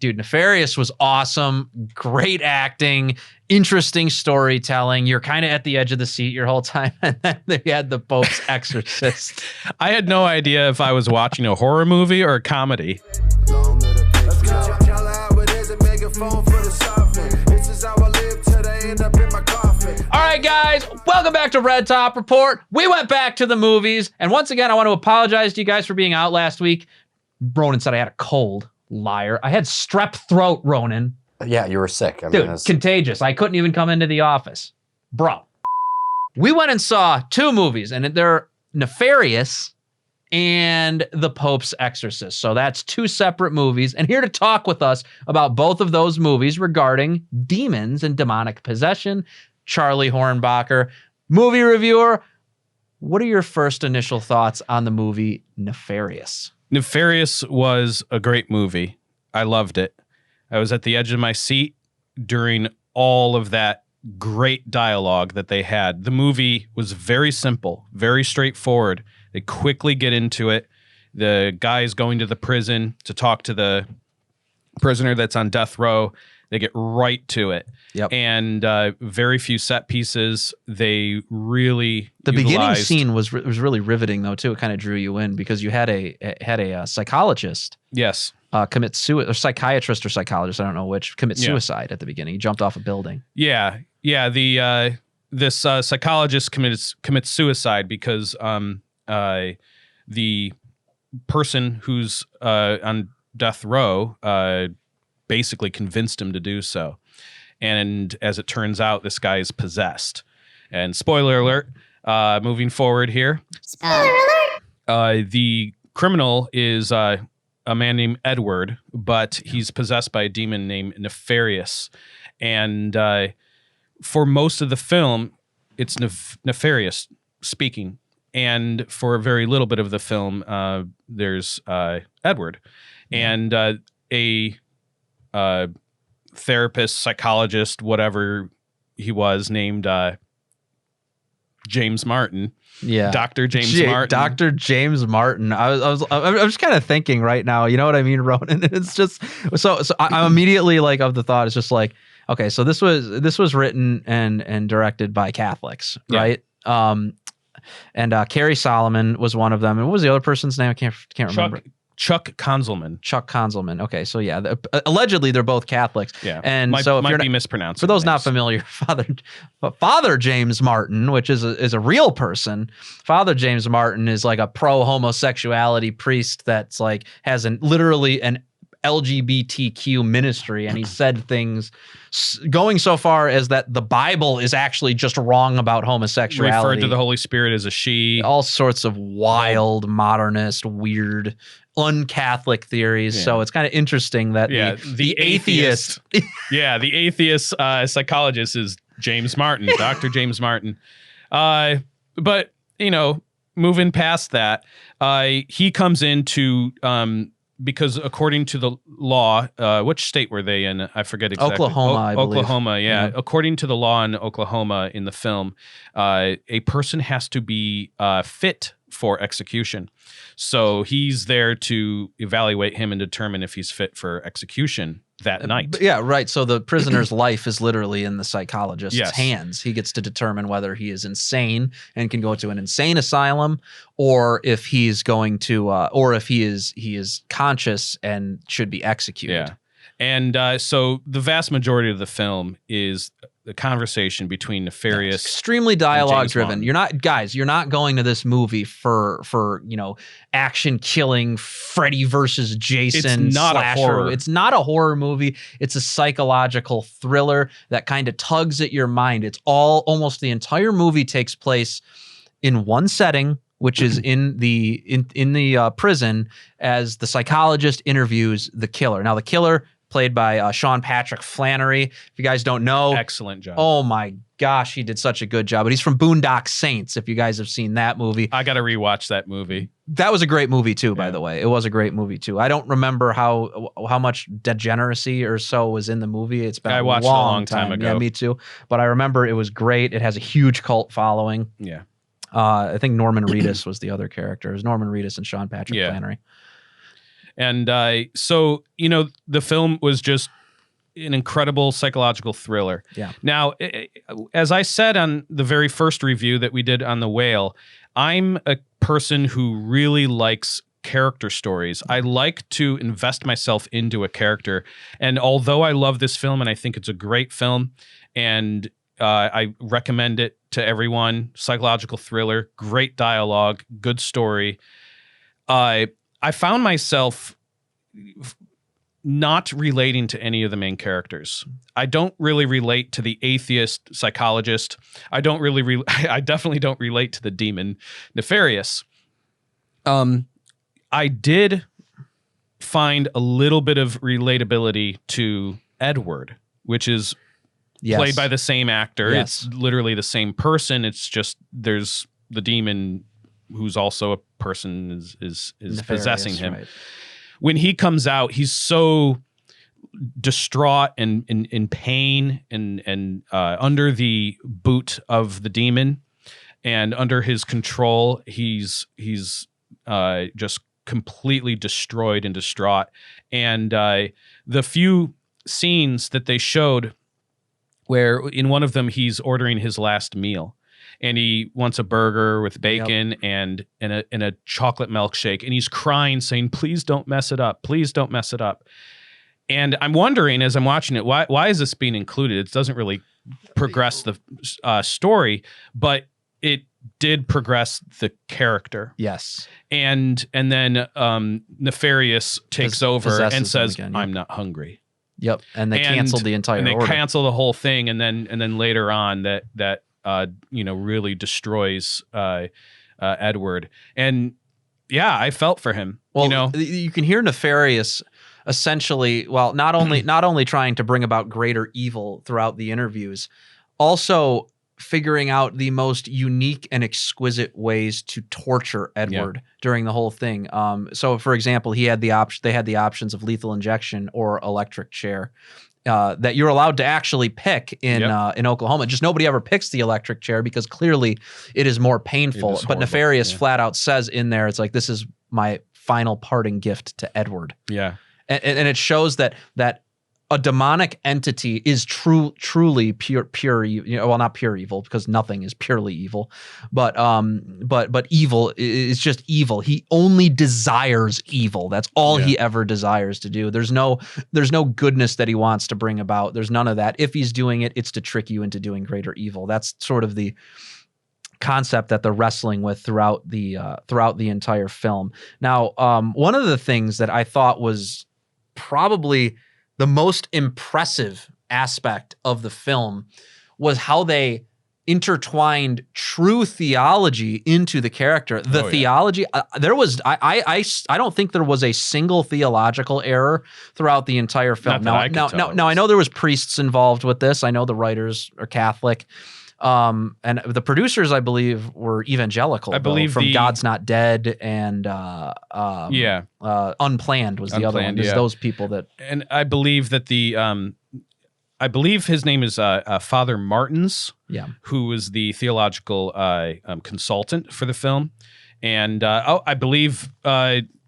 Dude, Nefarious was awesome. Great acting, interesting storytelling. You're kind of at the edge of the seat your whole time. And then they had the Pope's Exorcist. I had no idea if I was watching a horror movie or a comedy. All right, guys, welcome back to Red Top Report. We went back to the movies. And once again, I want to apologize to you guys for being out last week. Ronan said I had a cold. Liar. I had strep throat, Ronan. Yeah, you were sick. Dude, contagious. I couldn't even come into the office. Bro. We went and saw two movies, and they're Nefarious and The Pope's Exorcist. So that's two separate movies. And here to talk with us about both of those movies regarding demons and demonic possession, Charlie Hornbacher, movie reviewer. What are your first initial thoughts on the movie Nefarious? Nefarious was a great movie. I loved it. I was at the edge of my seat during all of that great dialogue that they had. The movie was very simple, very straightforward. They quickly get into it. The guy is going to the prison to talk to the prisoner that's on death row. They get right to it. Yep. And very few set pieces. They really the beginning scene was really riveting though too. It kind of drew you in because you had a psychologist. Yes. Commit suicide, or psychiatrist or psychologist, I don't know which, commit suicide at the beginning. He jumped off a building. Yeah. This psychologist commits suicide because the person who's on death row basically convinced him to do so. And as it turns out, this guy is possessed. And spoiler alert, moving forward here. Spoiler alert! The criminal is a man named Edward, but he's possessed by a demon named Nefarious. And for most of the film, it's Nefarious speaking. And for a very little bit of the film, there's Edward. And a therapist, psychologist, whatever he was, named James Martin. Yeah, Dr. James Martin. Dr. James Martin. I'm just kind of thinking right now. You know what I mean, Ronan? It's just so I'm immediately like of the thought. It's just like, okay, so this was written and directed by Catholics, right? And Carrie Solomon was one of them. And what was the other person's name? I can't remember. Chuck Konzelman. Chuck Konzelman. Okay, so yeah, allegedly they're both Catholics. Yeah, and might, so if might you're be not, mispronounced. For those not familiar, Father James Martin, which is a real person. Father James Martin is like a pro homosexuality priest that's like has literally an LGBTQ ministry, and he said things going so far as that the Bible is actually just wrong about homosexuality. Referred to the Holy Spirit as a she. All sorts of wild, modernist, weird, un-Catholic theories. Yeah. So it's kind of interesting that the atheist the atheist psychologist is James Martin, Dr. James Martin. But moving past that, he comes into because according to the law, which state were they in? I forget exactly. Oklahoma, I believe. Oklahoma, yeah. Mm-hmm. According to the law in Oklahoma in the film, a person has to be fit for execution. So he's there to evaluate him and determine if he's fit for execution that night. Yeah, right. So the prisoner's life is literally in the psychologist's hands. He gets to determine whether he is insane and can go to an insane asylum, or if he's going to, or if he is conscious and should be executed. Yeah, and so the vast majority of the film is the conversation between Nefarious, extremely dialogue driven. You're not going to this movie for action killing Freddy versus Jason. It's not slasher. A horror. It's not a horror movie. It's a psychological thriller that kind of tugs at your mind. It's almost the entire movie takes place in one setting, which is in the prison, as the psychologist interviews the killer. Now the killer, played by Sean Patrick Flannery. If you guys don't know. Excellent job. Oh my gosh, he did such a good job. But he's from Boondock Saints, if you guys have seen that movie. I got to rewatch that movie. That was a great movie too, by the way. It was a great movie too. I don't remember how much degeneracy or so was in the movie. It's been I watched a it a long long time ago. Yeah, me too. But I remember it was great. It has a huge cult following. Yeah. I think Norman Reedus was the other character. It was Norman Reedus and Sean Patrick Flannery. And so, the film was just an incredible psychological thriller. Yeah. Now, as I said on the very first review that we did on The Whale, I'm a person who really likes character stories. I like to invest myself into a character. And although I love this film and I think it's a great film, and I recommend it to everyone, psychological thriller, great dialogue, good story, I found myself not relating to any of the main characters. I don't really relate to the atheist psychologist. I definitely don't relate to the demon Nefarious. I did find a little bit of relatability to Edward, which is played by the same actor. Yes. It's literally the same person. It's just there's the demon who's also a person is possessing him. Right. When he comes out, he's so distraught and in pain and under the boot of the demon and under his control. He's just completely destroyed and distraught. And the few scenes that they showed where in one of them he's ordering his last meal and he wants a burger with bacon and a chocolate milkshake, and he's crying saying, please don't mess it up. Please don't mess it up. And I'm wondering as I'm watching it, why is this being included? It doesn't really progress the story, but it did progress the character. Yes. And then Nefarious takes over and says, again, I'm not hungry. Yep. And they canceled the entire order. Cancel the whole thing. And then later on that really destroys Edward. And yeah, I felt for him. Well, you can hear Nefarious essentially, well, not only trying to bring about greater evil throughout the interviews, also figuring out the most unique and exquisite ways to torture Edward during the whole thing. So for example, they had the options of lethal injection or electric chair. That you're allowed to actually pick in Oklahoma. Just nobody ever picks the electric chair because clearly it is more painful. But Nefarious flat out says in there, it's like, this is my final parting gift to Edward. Yeah. And it shows that a demonic entity is truly pure, well, not pure evil, because nothing is purely evil, but evil is just evil. He only desires evil. That's all he ever desires to do. There's no goodness that he wants to bring about. There's none of that. If he's doing it, it's to trick you into doing greater evil. That's sort of the concept that they're wrestling with throughout the entire film. Now, one of the things that I thought was probably the most impressive aspect of the film was how they intertwined true theology into the character. The theology, there was, I don't think there was a single theological error throughout the entire film. Now, I know there was priests involved with this. I know the writers are Catholic. And the producers, I believe, were evangelical. I believe from God's Not Dead and Unplanned was the other one. There's those people that, and I believe that I believe his name is Father Martins, who was the theological consultant for the film, and I believe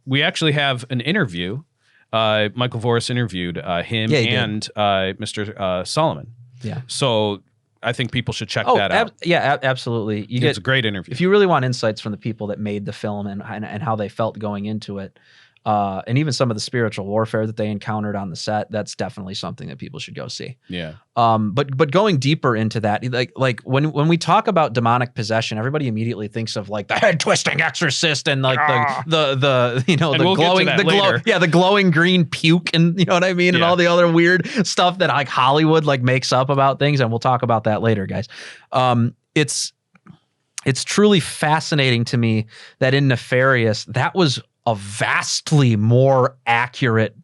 we actually have an interview. Michael Voris interviewed him and Mr. Solomon. Yeah. So I think people should check that out. Absolutely. It's a great interview. If you really want insights from the people that made the film and how they felt going into it, and even some of the spiritual warfare that they encountered on the set, that's definitely something that people should go see. Yeah. But going deeper into that, like when we talk about demonic possession, everybody immediately thinks of like the head twisting exorcist and like the glowing green puke and you know what I mean, and all the other weird stuff that like Hollywood like makes up about things, and we'll talk about that later, guys. It's truly fascinating to me that in Nefarious, that was a vastly more accurate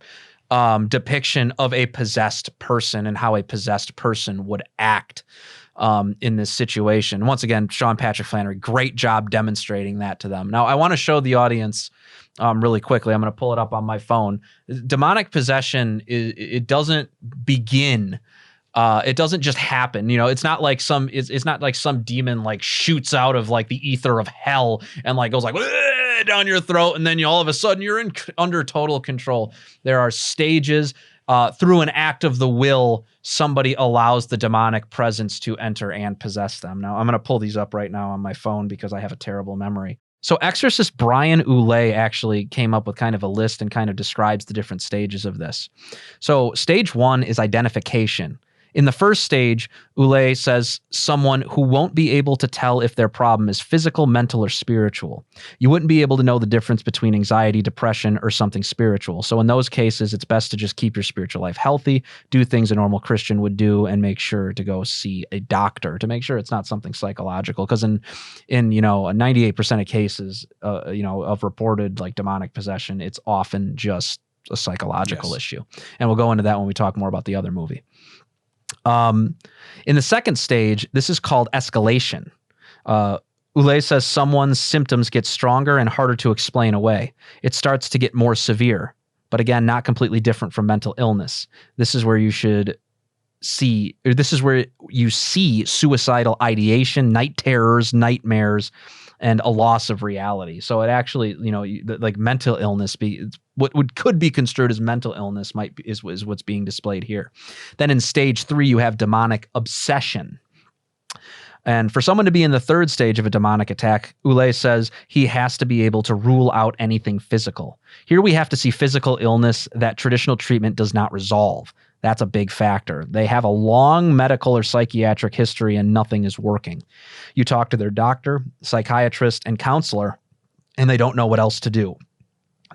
depiction of a possessed person and how a possessed person would act in this situation. Once again, Sean Patrick Flannery, great job demonstrating that to them. Now, I want to show the audience really quickly. I'm going to pull it up on my phone. Demonic possession, it doesn't begin. It doesn't just happen, it's not like some demon like shoots out of like the ether of hell and like goes like down your throat, and then all of a sudden you're under total control. There are stages. Through an act of the will, somebody allows the demonic presence to enter and possess them. Now, I'm going to pull these up right now on my phone because I have a terrible memory. So exorcist Brian Oulet actually came up with kind of a list and kind of describes the different stages of this. So stage 1 is identification. In the first stage, Oulet says someone who won't be able to tell if their problem is physical, mental, or spiritual. You wouldn't be able to know the difference between anxiety, depression, or something spiritual. So in those cases, it's best to just keep your spiritual life healthy, do things a normal Christian would do, and make sure to go see a doctor to make sure it's not something psychological. Because in 98% of cases, of reported like demonic possession, it's often just a psychological issue. And we'll go into that when we talk more about the other movie. In the second stage, this is called escalation. Oulet says someone's symptoms get stronger and harder to explain away. It starts to get more severe, but again, not completely different from mental illness. This is where you see suicidal ideation, night terrors, nightmares, and a loss of reality. So it actually, like mental illness, could be construed as mental illness is what's being displayed here. Then in stage 3, you have demonic obsession. And for someone to be in the third stage of a demonic attack, Oulet says he has to be able to rule out anything physical. Here we have to see physical illness that traditional treatment does not resolve. That's a big factor. They have a long medical or psychiatric history and nothing is working. You talk to their doctor, psychiatrist, and counselor, and they don't know what else to do.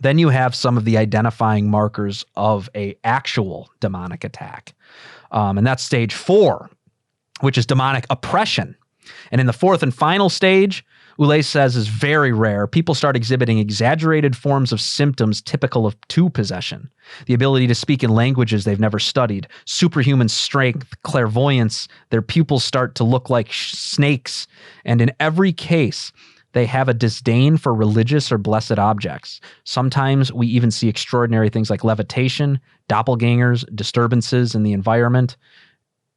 Then you have some of the identifying markers of an actual demonic attack. And that's stage 4, which is demonic oppression. And in the fourth and final stage, Oulet says is very rare. People start exhibiting exaggerated forms of symptoms typical of possession. The ability to speak in languages they've never studied, superhuman strength, clairvoyance, their pupils start to look like snakes. And in every case, they have a disdain for religious or blessed objects. Sometimes we even see extraordinary things like levitation, doppelgangers, disturbances in the environment.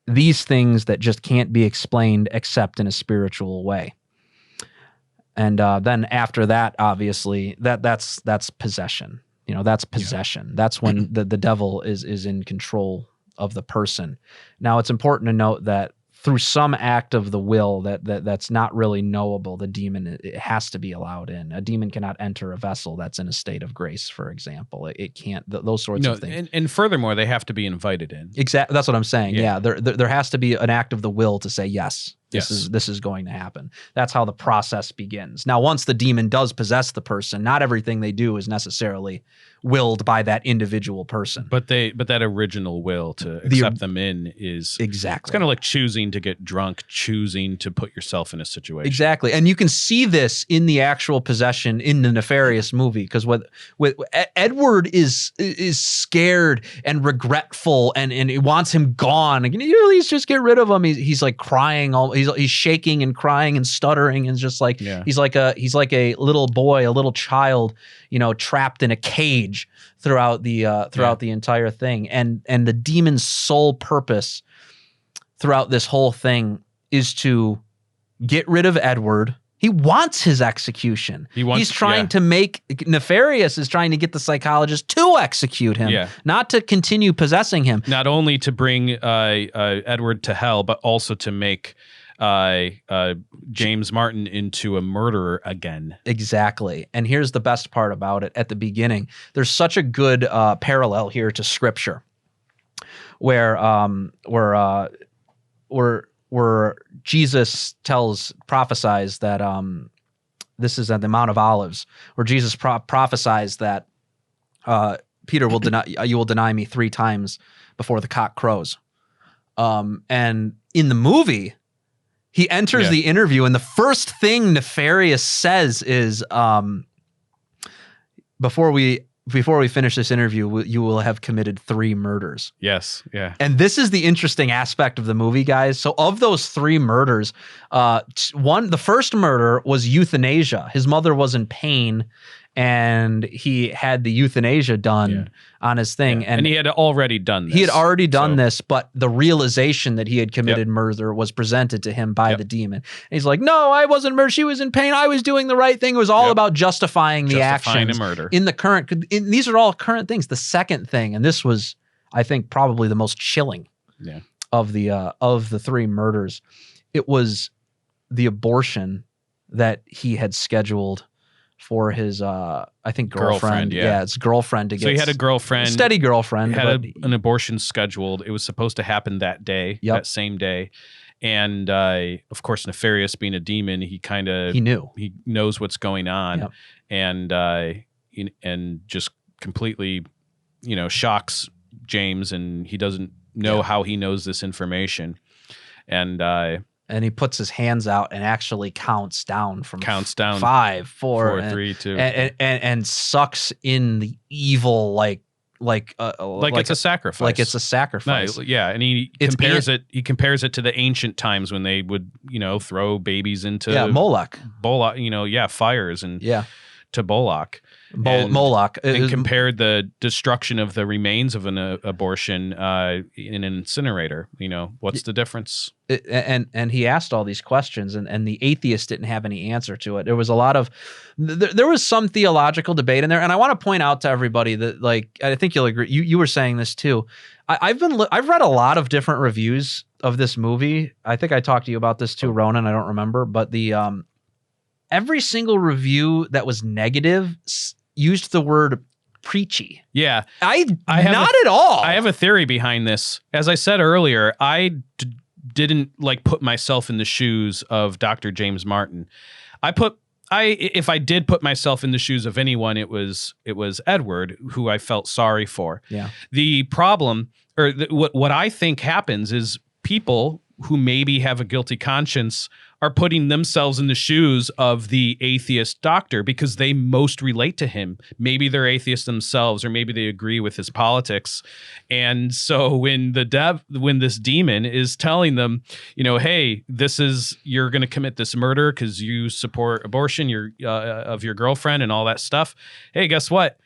These things that just can't be explained except in a spiritual way. And then after that, obviously, that's possession. That's possession. That's when the devil is in control of the person. Now, it's important to note that through some act of the will that's not really knowable, the demon, it has to be allowed in. A demon cannot enter a vessel that's in a state of grace, for example. It can't, those sorts of things. And furthermore, they have to be invited in. Exactly. That's what I'm saying. Yeah. There has to be an act of the will to say, yes, this is going to happen. That's how the process begins. Now, once the demon does possess the person, not everything they do is necessarily willed by that individual person. But that original will to accept them in is exactly. It's kind of like choosing to get drunk, choosing to put yourself in a situation. Exactly. And you can see this in the actual possession in the Nefarious movie, because Edward is scared and regretful and he wants him gone. And please just get rid of him. He's like crying, he's shaking and crying and stuttering, and just like he's like a little boy, a little child, trapped in a cage throughout the entire thing. And the demon's sole purpose throughout this whole thing is to get rid of Edward. He wants his execution. He's trying to make Nefarious is trying to get the psychologist to execute him, not to continue possessing him. Not only to bring Edward to hell, but also to make James Martin into a murderer again. Exactly. And here's the best part about it. At the beginning, there's such a good parallel here to Scripture, where Jesus prophesies that this is at the Mount of Olives, where Jesus prophesies that Peter will you will deny me 3 times before the cock crows. And in the movie, he enters the interview, and the first thing Nefarious says is, before we finish this interview, you will have committed 3 murders. Yes. Yeah. And this is the interesting aspect of the movie, guys. So of those 3 murders, the first murder was euthanasia. His mother was in pain, and he had the euthanasia done on his thing. Yeah. And he had already done this. He had already done this, but the realization that he had committed murder was presented to him by the demon. And he's like, no, I wasn't murdered. She was in pain. I was doing the right thing. It was all about justifying the actions. A murder. In the current, these are all current things. The second thing, and this was, I think, probably the most chilling of the three murders. It was the abortion that he had scheduled for his, I think, girlfriend. Yeah, it's girlfriend to get. So he had a girlfriend, steady girlfriend. He had an abortion scheduled. It was supposed to happen that day, that same day. And of course, Nefarious being a demon, he knows what's going on, and just completely, shocks James, and he doesn't know how he knows this information, and he puts his hands out and actually counts down 5, 4, 3, 2, and sucks in the evil like it's a sacrifice. Like it's a sacrifice. No, yeah, and he compares it to the ancient times when they would, throw babies into Moloch, fires and to Moloch, and compared the destruction of the remains of an abortion in an incinerator. What's the difference? And he asked all these questions, and the atheist didn't have any answer to it. There was a lot of, there was some theological debate in there, and I want to point out to everybody that, like, I think you'll agree. You were saying this too. I've read a lot of different reviews of this movie. I think I talked to you about this too, Ronan. I don't remember, but the every single review that was negative used the word preachy. Yeah. Not at all. I have a theory behind this. As I said earlier, I didn't put myself in the shoes of Dr. James Martin. If I did put myself in the shoes of anyone, it was Edward, who I felt sorry for. Yeah. The problem, or what I think happens, is people who maybe have a guilty conscience are putting themselves in the shoes of the atheist doctor because they most relate to him. Maybe they're atheists themselves, or maybe they agree with his politics. And so when this demon is telling them, hey, you're going to commit this murder because you support abortion, of your girlfriend and all that stuff. Hey, guess what?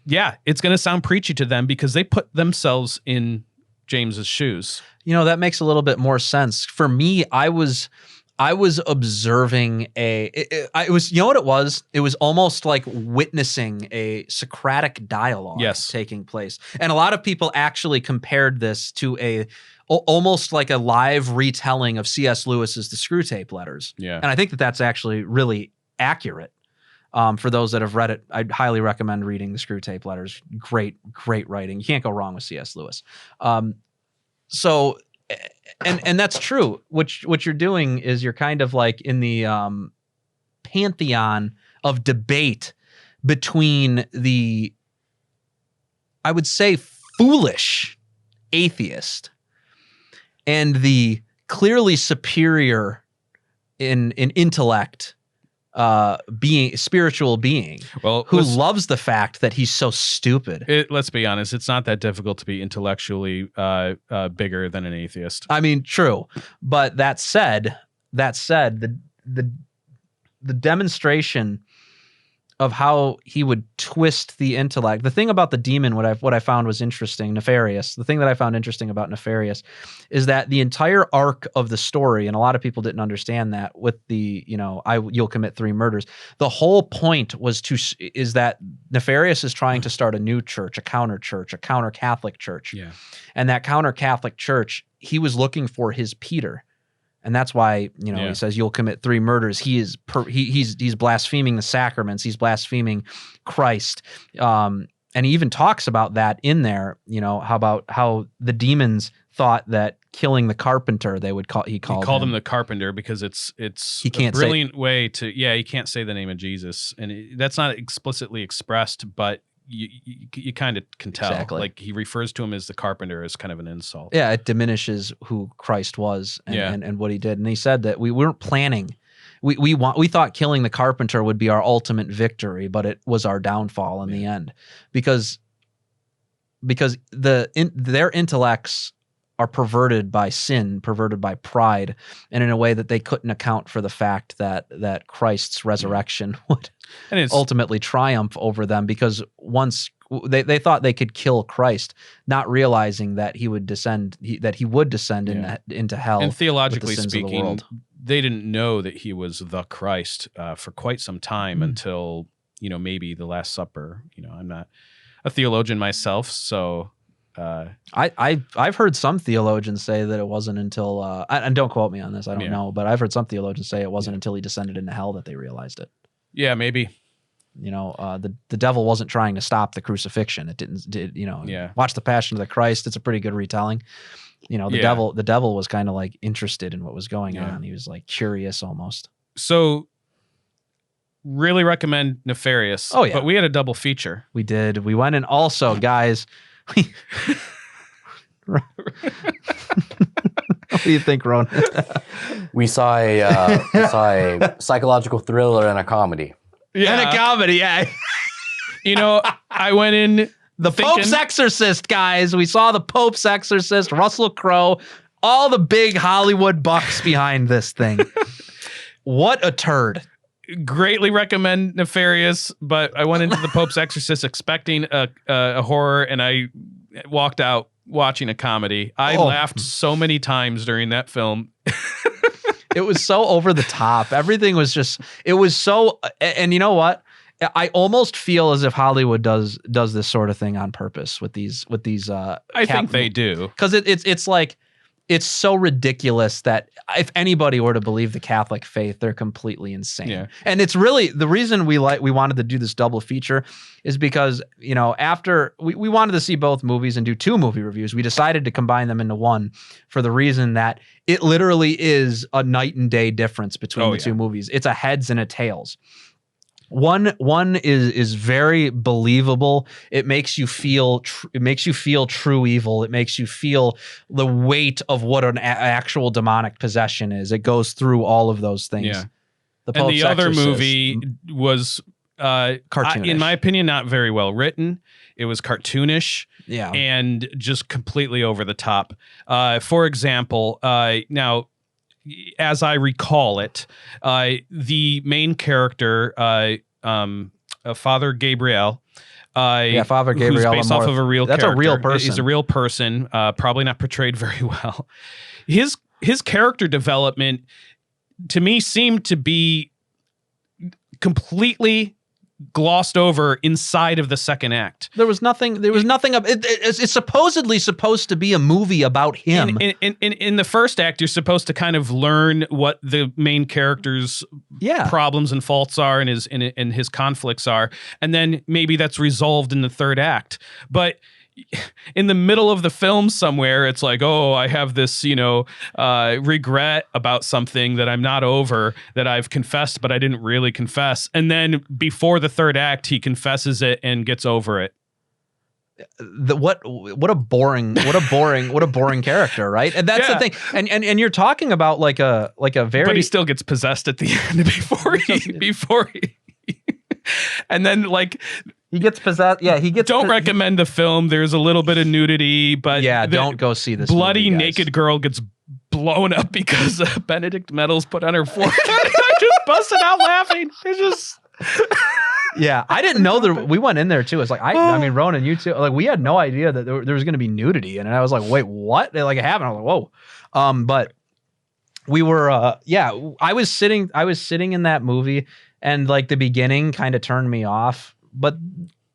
Yeah, it's going to sound preachy to them because they put themselves in James's shoes. That makes a little bit more sense. For me, I was observing it was, what it was? It was almost like witnessing a Socratic dialogue taking place. And a lot of people actually compared this to almost like a live retelling of C.S. Lewis's The Screwtape Letters. Yeah. And I think that that's actually really accurate. For those that have read it, I'd highly recommend reading The Screwtape Letters. Great, great writing. You can't go wrong with C.S. Lewis. So, and that's true. What you're doing is you're kind of like in the pantheon of debate between the, I would say, foolish atheist and the clearly superior in intellect spiritual being, who loves the fact that he's so stupid. Let's be honest, it's not that difficult to be intellectually bigger than an atheist. I mean, true, but that said, the demonstration of how he would twist the intellect. The thing about the demon, what I found was interesting, Nefarious. The thing that I found interesting about Nefarious is that the entire arc of the story, and a lot of people didn't understand that with the, you'll commit 3 murders. The whole point is that Nefarious is trying to start a new church, a counter Catholic church. Yeah. And that counter Catholic church, he was looking for his Peter. And that's why, he says you'll commit 3 murders. He's blaspheming the sacraments. He's blaspheming Christ. And he even talks about that in there, how the demons thought that killing the carpenter, he called him the carpenter because it's he can't a brilliant way to, he can't say the name of Jesus. And that's not explicitly expressed, but you kind of can tell. Exactly. Like he refers to him as the carpenter as kind of an insult. Yeah, it diminishes who Christ was and what he did. And he said that we weren't planning. We thought killing the carpenter would be our ultimate victory, but it was our downfall in the end, because their intellects are perverted by sin, perverted by pride, and in a way that they couldn't account for the fact that Christ's resurrection would ultimately triumph over them, because once they thought they could kill Christ, not realizing that he would descend into hell. And theologically speaking, they didn't know that he was the Christ for quite some time until, maybe the Last Supper. I'm not a theologian myself, so I've heard some theologians say that it wasn't until and don't quote me on this, I don't know, but I've heard some theologians say it wasn't until he descended into hell that they realized it. Yeah, maybe. The devil wasn't trying to stop the crucifixion. It did. Watch the Passion of the Christ. It's a pretty good retelling. The devil was kind of like interested in what was going on. He was like curious almost. So really recommend Nefarious. Oh yeah. But we had a double feature. We did. We went in also, guys. What do you think, Ron? We saw a psychological thriller and a comedy. Yeah. And a comedy, yeah. I went in the Pope's Exorcist, guys. We saw the Pope's Exorcist, Russell Crowe, all the big Hollywood bucks behind this thing. What a turd. Greatly recommend Nefarious, but I went into the Pope's Exorcist expecting a horror, and I walked out watching a comedy. I laughed so many times during that film. It was so over the top. Everything was just, it was so, and you know what? I almost feel as if Hollywood does this sort of thing on purpose with these. I think they do, because it's like, it's so ridiculous that if anybody were to believe the Catholic faith, they're completely insane. Yeah. And it's really the reason we wanted to do this double feature is because, after we wanted to see both movies and do 2 movie reviews, we decided to combine them into one for the reason that it literally is a night and day difference between the 2 movies. It's a heads and a tails. One is very believable. It makes you feel true evil. It makes you feel the weight of what an actual demonic possession is. It goes through all of those things. Yeah. And the other movie was cartoonish. In my opinion, not very well written. It was cartoonish. Yeah. And just completely over the top. For example, now, as I recall it, the main character, Father Gabriel, Father Gabriel, who's based off of a real character. That's a real person. He's a real person, probably not portrayed very well. His character development, to me, seemed to be completely glossed over inside of the second act. There was nothing. It's supposedly supposed to be a movie about him. In the first act, you're supposed to kind of learn what the main character's problems and faults are, and his conflicts are, and then maybe that's resolved in the third act. But in the middle of the film somewhere, it's like, oh, I have this, regret about something that I'm not over, that I've confessed, but I didn't really confess. And then before the third act, he confesses it and gets over it. What a boring character, right? And that's the thing. And you're talking about like a very, but he still gets possessed at the end before he and then like he gets possessed. Yeah, he gets. Don't recommend the film. There's a little bit of nudity, but don't go see this. Bloody movie, naked girl gets blown up because Benedict medals put on her forehead. I just busted out laughing. It's just. Yeah, I didn't know that. We went in there too. It's like I mean, Ronan, you too. Like we had no idea that there was going to be nudity, and I was like, wait, what? They like it happened. I was like, whoa. But we were, I was sitting in that movie, and like the beginning kind of turned me off, but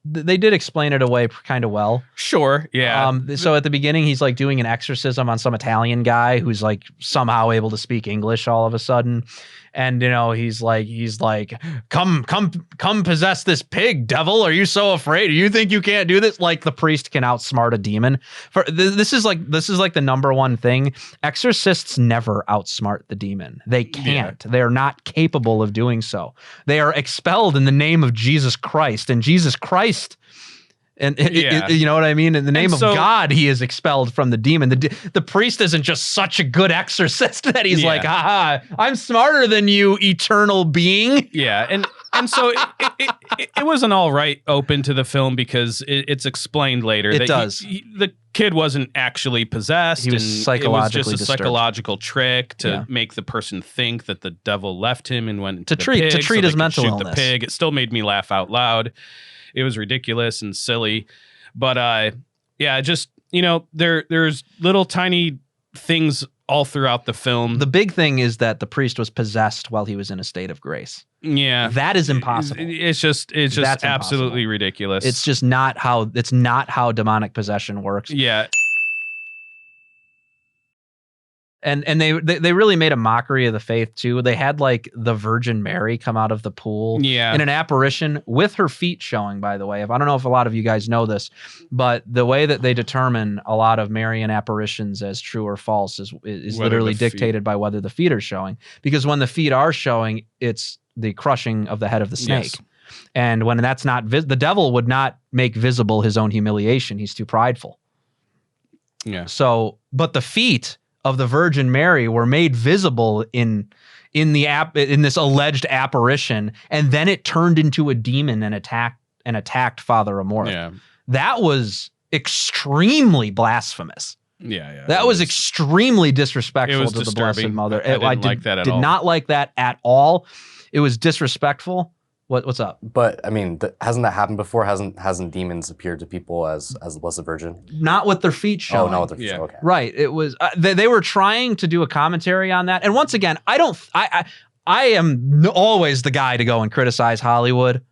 they did explain it away kind of well. Sure. Yeah. So at the beginning, he's like doing an exorcism on some Italian guy who's like somehow able to speak English all of a sudden. And, he's like, come possess this pig, devil. Are you so afraid? Do you think you can't do this? Like the priest can outsmart a demon. This is like the number one thing. Exorcists never outsmart the demon. They can't. Yeah. They're not capable of doing so. They are expelled in the name of Jesus Christ, and Jesus Christ. And you know what I mean? In the name of God, he is expelled from the demon. The priest isn't just such a good exorcist that he's like, haha, I'm smarter than you, eternal being. Yeah, and And so it was an all right open to the film because it's explained later. It that does. The kid wasn't actually possessed. He was and psychologically it was just a disturbed. psychological trick to make the person think that the devil left him and went into To treat so his they could mental shoot illness. the pig. It still made me laugh out loud. It was ridiculous and silly. But yeah, just, you know, there's little tiny things all throughout the film. The big thing is that the priest was possessed while he was in a state of grace. Yeah. That is impossible. It's just That's absolutely impossible. ridiculous. It's just not how demonic possession works. Yeah. And they really made a mockery of the faith too. They had like the Virgin Mary come out of the pool Yeah. in an apparition with her feet showing, by the way. I don't know if a lot of you guys know this, but the way that they determine a lot of Marian apparitions as true or false is Whether literally the feet- dictated by whether the feet are showing. Because when the feet are showing, it's the crushing of the head of the snake. Yes. And when that's not the devil would not make visible his own humiliation. He's too prideful. Yeah. So, but the feet of the Virgin Mary were made visible in this alleged apparition, and then it turned into a demon and attacked Father Amorth. Yeah. That was extremely blasphemous. Yeah. That was extremely disrespectful it was to the Blessed disturbing. Mother. I didn't like that at all. Did not like that at all. It was disrespectful. What's up? But I mean, hasn't that happened before? Hasn't demons appeared to people as the Blessed Virgin? Not with their feet showing. Oh, no, with the Yeah. okay. Right. It was they were trying to do a commentary on that. And once again, I am always the guy to go and criticize Hollywood.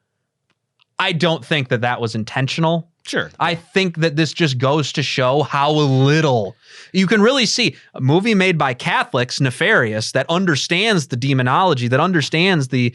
I don't think that was intentional. Sure. I think that this just goes to show how little you can really see a movie made by Catholics, Nefarious, that understands the demonology, that understands the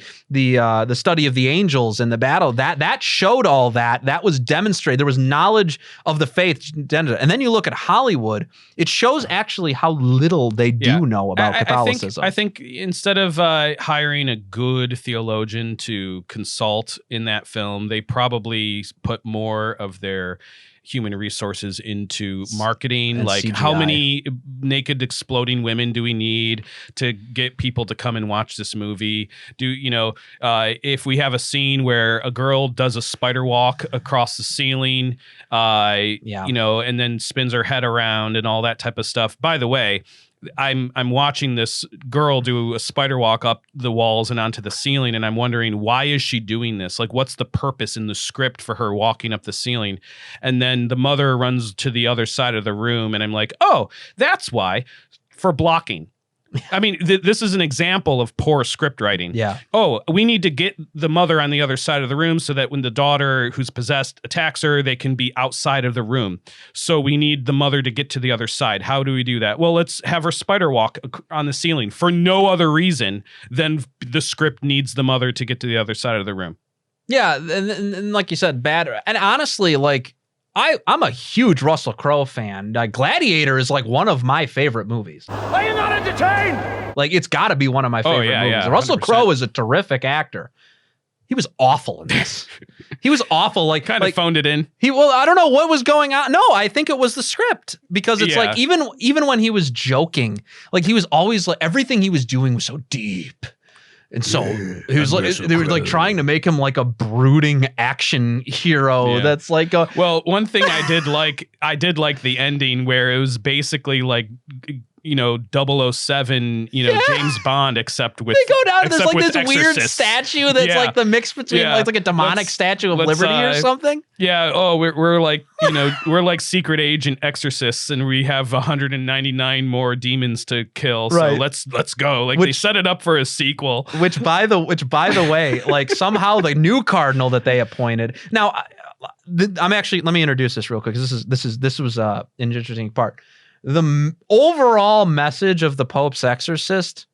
study of the angels and the battle. That showed all that. That was demonstrated. There was knowledge of the faith. And then you look at Hollywood, it shows actually how little they do know about Catholicism. I think instead of hiring a good theologian to consult in that film, they probably put more of their human resources into marketing. And like CGI. How many naked exploding women do we need to get people to come and watch this movie? If we have a scene where a girl does a spider walk across the ceiling, and then spins her head around and all that type of stuff. By the way, I'm watching this girl do a spider walk up the walls and onto the ceiling, and I'm wondering, why is she doing this? Like, what's the purpose in the script for her walking up the ceiling? And then the mother runs to the other side of the room, and I'm like, oh, that's why, for blocking. I mean, this is an example of poor script writing. Yeah. Oh, we need to get the mother on the other side of the room so that when the daughter who's possessed attacks her, they can be outside of the room. So we need the mother to get to the other side. How do we do that? Well, let's have her spider walk on the ceiling for no other reason than the script needs the mother to get to the other side of the room. Yeah, and like you said, bad. And honestly, like I'm a huge Russell Crowe fan. Gladiator is like one of my favorite movies. Are you not entertained? Like, it's got to be one of my favorite movies. Yeah, Russell 100%. Crowe is a terrific actor. He was awful in this. He was awful. Like, Kind of phoned it in. I don't know what was going on. No, I think it was the script, because it's like even when he was joking, like he was always like, everything he was doing was so deep. And so he was like, they were like trying to make him like a brooding action hero. Yeah. That's like, Well, one thing I did like the ending where it was basically like, 007, James Bond, except with they go down and there's like this Exorcist. weird statue that's like the mix between like a demonic statue of liberty or something. Yeah. Oh, we're like, we're like secret agent exorcists, and we have 199 more demons to kill. So Right. let's go. Like, they set it up for a sequel. Which by the way, like somehow the new cardinal that they appointed. Now, I'm actually, let me introduce this real quick, because this was an interesting part. The overall message of the Pope's Exorcist,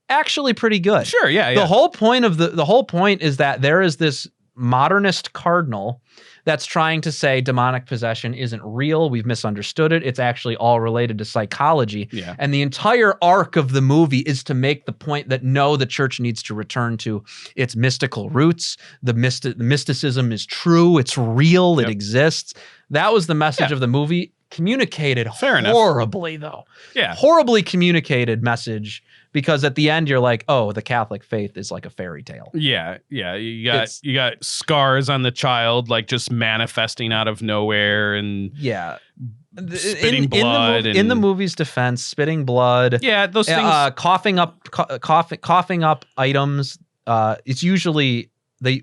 actually pretty good. Sure. Yeah. The whole point of the whole point is that there is this modernist cardinal that's trying to say demonic possession isn't real. We've misunderstood it. It's actually all related to psychology. Yeah. And the entire arc of the movie is to make the point that no, the church needs to return to its mystical roots. The mysticism is true. It's real. It exists. That was the message of the movie. Communicated Fair enough. horribly, though. Yeah. Horribly communicated message because at the end you're like, oh, the Catholic faith is like a fairy tale. Yeah. You got scars on the child, like just manifesting out of nowhere, and Yeah. spitting blood. In the movie's defense, spitting blood. Yeah, those things. Coughing up items. It's usually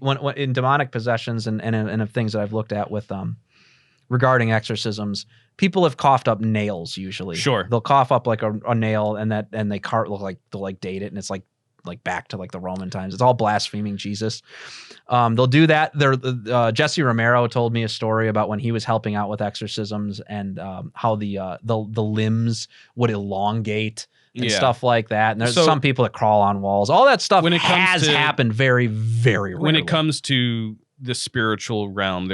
when in demonic possessions and of things that I've looked at with regarding exorcisms, people have coughed up nails usually. Sure. They'll cough up like a nail and they'll date it, and it's like back to like the Roman times. It's all blaspheming Jesus. They'll do that. Jesse Romero told me a story about when he was helping out with exorcisms and how the limbs would elongate and stuff like that. And there's some people that crawl on walls. All that stuff has happened very, very rarely. When it comes to the spiritual realm,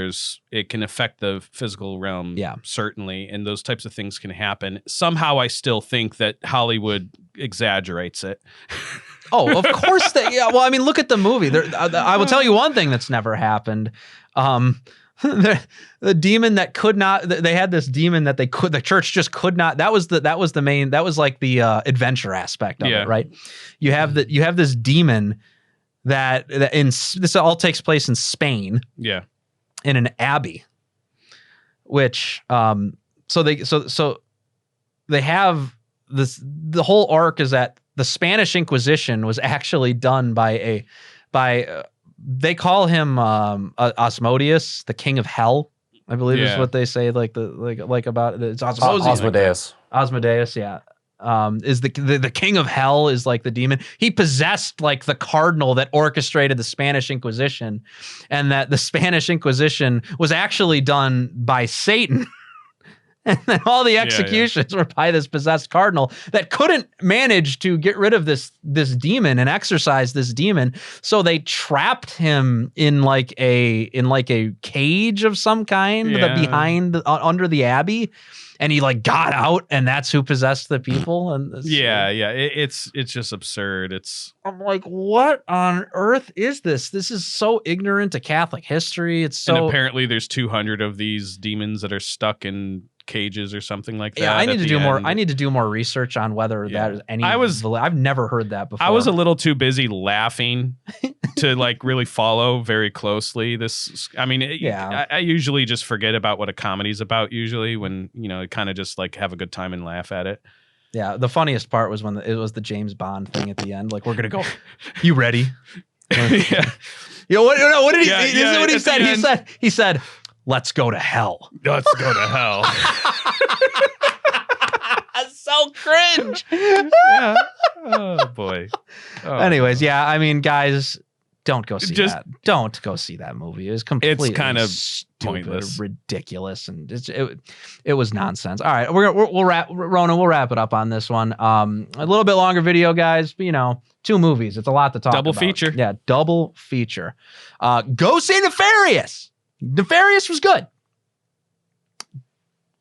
it can affect the physical realm, certainly, and those types of things can happen. Somehow I still think that Hollywood exaggerates it. Oh, of course well, I mean, look at the movie. I will tell you one thing that's never happened. The demon that could not, they had this demon that the church just could not, that was like the adventure aspect of it, right? You have this demon that this all takes place in Spain. Yeah. In an abbey, which so they have this, the whole arc is that the Spanish Inquisition was actually done by they call him Asmodeus, the king of hell, I believe is what they say, like about it. It's Asmodeus. Asmodeus, yeah. Is the king of hell is like the demon. He possessed like the cardinal that orchestrated the Spanish Inquisition, and that the Spanish Inquisition was actually done by Satan. And then all the executions were by this possessed cardinal that couldn't manage to get rid of this demon and exorcise this demon. So they trapped him in like a cage of some kind behind under the abbey. And he like got out, and that's who possessed the people. And it's just absurd. I'm like, what on earth is this? This is so ignorant to Catholic history. And apparently there's 200 of these demons that are stuck in cages or something like that. Yeah, I need to do more. I need to do more research on whether that is any. I've never heard that before. I was a little too busy laughing to like really follow very closely this. I mean, I usually just forget about what a comedy's about. Usually, when kind of just like have a good time and laugh at it. Yeah, the funniest part was when it was the James Bond thing at the end. Like, we're gonna go. You ready? Yeah. What did he? This is what he said. He said, "Let's go to hell." Let's go to hell. So cringe. Yeah. Oh boy. Anyways, I mean, guys, don't go see that. Don't go see that movie. It's completely stupid, pointless, ridiculous, and it was nonsense. All right, we'll wrap it up on this one. A little bit longer video, guys. But, 2 movies. It's a lot to talk about. Double feature. Yeah, double feature. Go see Nefarious. Nefarious was good,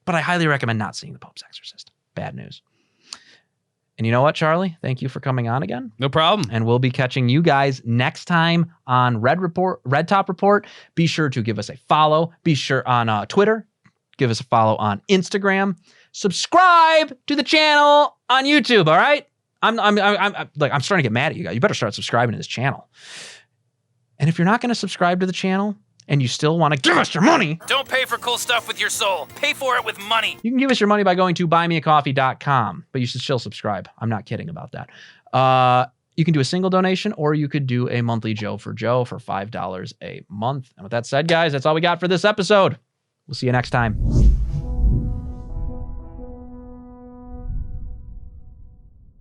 but I highly recommend not seeing The Pope's Exorcist. Bad news. And you know what, Charlie? Thank you for coming on again. No problem. And we'll be catching you guys next time on Red Top Report. Be sure to give us a follow. Be sure on Twitter. Give us a follow on Instagram. Subscribe to the channel on YouTube. All right. I'm starting to get mad at you guys. You better start subscribing to this channel. And if you're not going to subscribe to the channel, and you still want to give us your money, don't pay for cool stuff with your soul. Pay for it with money. You can give us your money by going to buymeacoffee.com, but you should still subscribe. I'm not kidding about that. You can do a single donation, or you could do a monthly Joe for $5 a month. And with that said, guys, that's all we got for this episode. We'll see you next time.